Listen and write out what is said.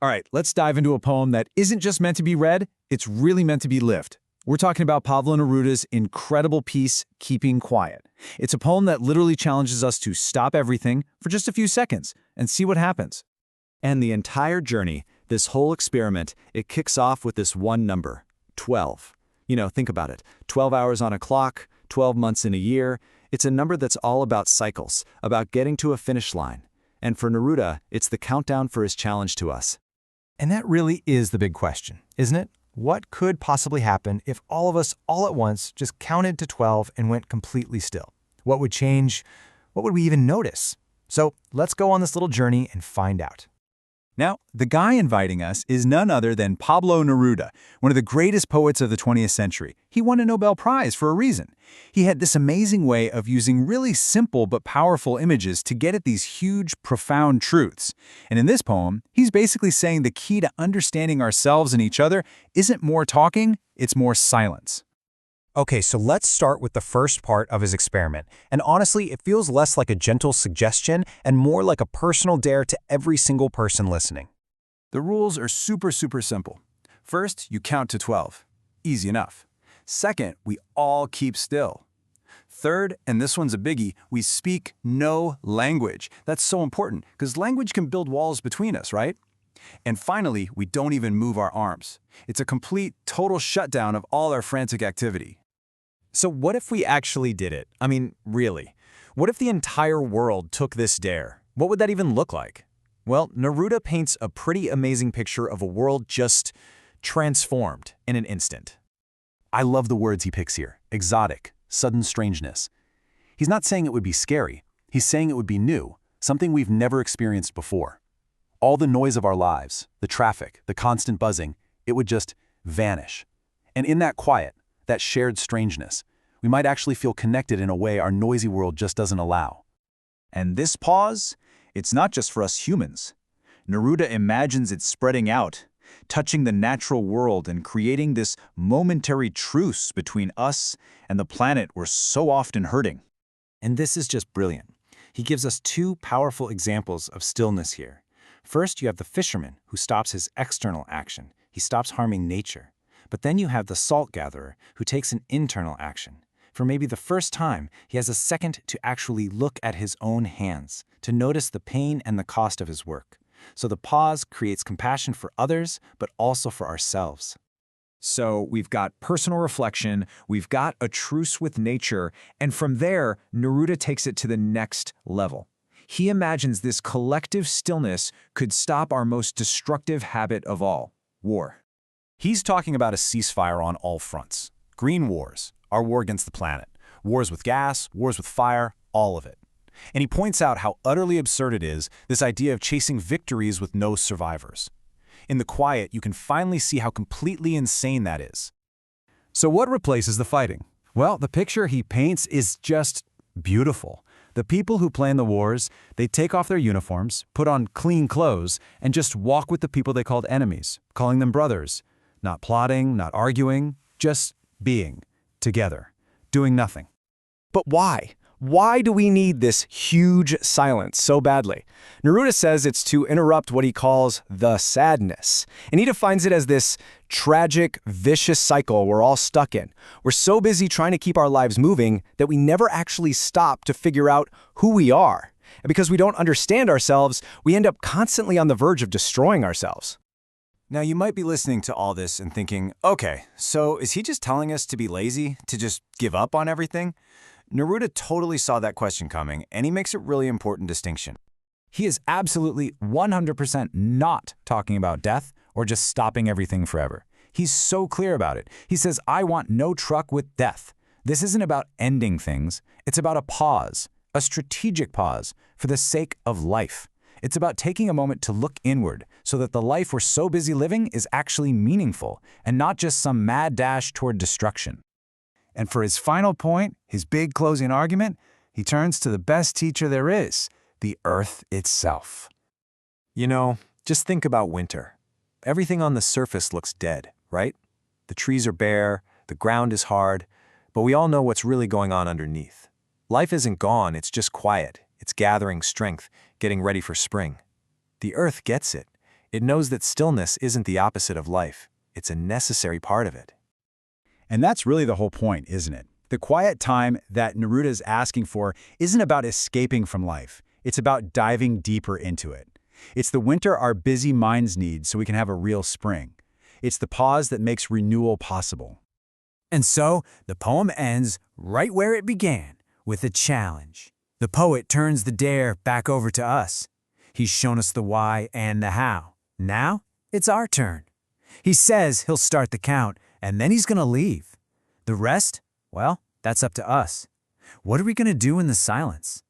All right, let's dive into a poem that isn't just meant to be read, it's really meant to be lived. We're talking about Pablo Neruda's incredible piece, Keeping Quiet. It's a poem that literally challenges us to stop everything for just a few seconds and see what happens. And the entire journey, this whole experiment, it kicks off with this one number, 12. Think about it. 12 hours on a clock, 12 months in a year. It's a number that's all about cycles, about getting to a finish line. And for Neruda, it's the countdown for his challenge to us. And that really is the big question, isn't it? What could possibly happen if all of us, all at once, just counted to 12 and went completely still? What would change? What would we even notice? So let's go on this little journey and find out. Now, the guy inviting us is none other than Pablo Neruda, one of the greatest poets of the 20th century. He won a Nobel Prize for a reason. He had this amazing way of using really simple but powerful images to get at these huge, profound truths. And in this poem, he's basically saying the key to understanding ourselves and each other isn't more talking, it's more silence. Okay, so let's start with the first part of his experiment. And honestly, it feels less like a gentle suggestion and more like a personal dare to every single person listening. The rules are super simple. First, you count to 12. Easy enough. Second, we all keep still. Third, and this one's a biggie, we speak no language. That's so important because language can build walls between us, right? And finally, we don't even move our arms. It's a complete, total shutdown of all our frantic activity. So what if we actually did it? I mean, really. What if the entire world took this dare? What would that even look like? Well, Neruda paints a pretty amazing picture of a world just transformed in an instant. I love the words he picks here. Exotic, sudden strangeness. He's not saying it would be scary. He's saying it would be new, something we've never experienced before. All the noise of our lives, the traffic, the constant buzzing, it would just vanish. And in that quiet, that shared strangeness, we might actually feel connected in a way our noisy world just doesn't allow. And this pause, it's not just for us humans. Neruda imagines it spreading out, touching the natural world and creating this momentary truce between us and the planet we're so often hurting. And this is just brilliant. He gives us two powerful examples of stillness here. First, you have the fisherman who stops his external action. He stops harming nature. But then you have the salt gatherer who takes an internal action. For maybe the first time, he has a second to actually look at his own hands, to notice the pain and the cost of his work. So the pause creates compassion for others, but also for ourselves. So we've got personal reflection, we've got a truce with nature, and from there, Neruda takes it to the next level. He imagines this collective stillness could stop our most destructive habit of all, war. He's talking about a ceasefire on all fronts. Green wars, our war against the planet. Wars with gas, wars with fire, all of it. And he points out how utterly absurd it is, this idea of chasing victories with no survivors. In the quiet, you can finally see how completely insane that is. So what replaces the fighting? Well, the picture he paints is just beautiful. The people who plan the wars, they take off their uniforms, put on clean clothes, and just walk with the people they called enemies, calling them brothers. Not plotting, not arguing, just being, together, doing nothing. But why? Why do we need this huge silence so badly? Neruda says it's to interrupt what he calls the sadness. And he defines it as this tragic, vicious cycle we're all stuck in. We're so busy trying to keep our lives moving that we never actually stop to figure out who we are. And because we don't understand ourselves, we end up constantly on the verge of destroying ourselves. Now, you might be listening to all this and thinking, okay, so is he just telling us to be lazy, to just give up on everything? Neruda totally saw that question coming, and he makes a really important distinction. He is absolutely 100% not talking about death or just stopping everything forever. He's so clear about it. He says, I want no truck with death. This isn't about ending things. It's about a pause, a strategic pause for the sake of life. It's about taking a moment to look inward so that the life we're so busy living is actually meaningful and not just some mad dash toward destruction. And for his final point, his big closing argument, he turns to the best teacher there is, the earth itself. Just think about winter. Everything on the surface looks dead, right? The trees are bare, the ground is hard, but we all know what's really going on underneath. Life isn't gone, it's just quiet. It's gathering strength, getting ready for spring. The earth gets it. It knows that stillness isn't the opposite of life. It's a necessary part of it. And that's really the whole point, isn't it? The quiet time that Neruda's asking for isn't about escaping from life. It's about diving deeper into it. It's the winter our busy minds need so we can have a real spring. It's the pause that makes renewal possible. And so, the poem ends right where it began, with a challenge. The poet turns the dare back over to us. He's shown us the why and the how. Now, it's our turn. He says he'll start the count, and then he's going to leave. The rest, well, that's up to us. What are we going to do in the silence?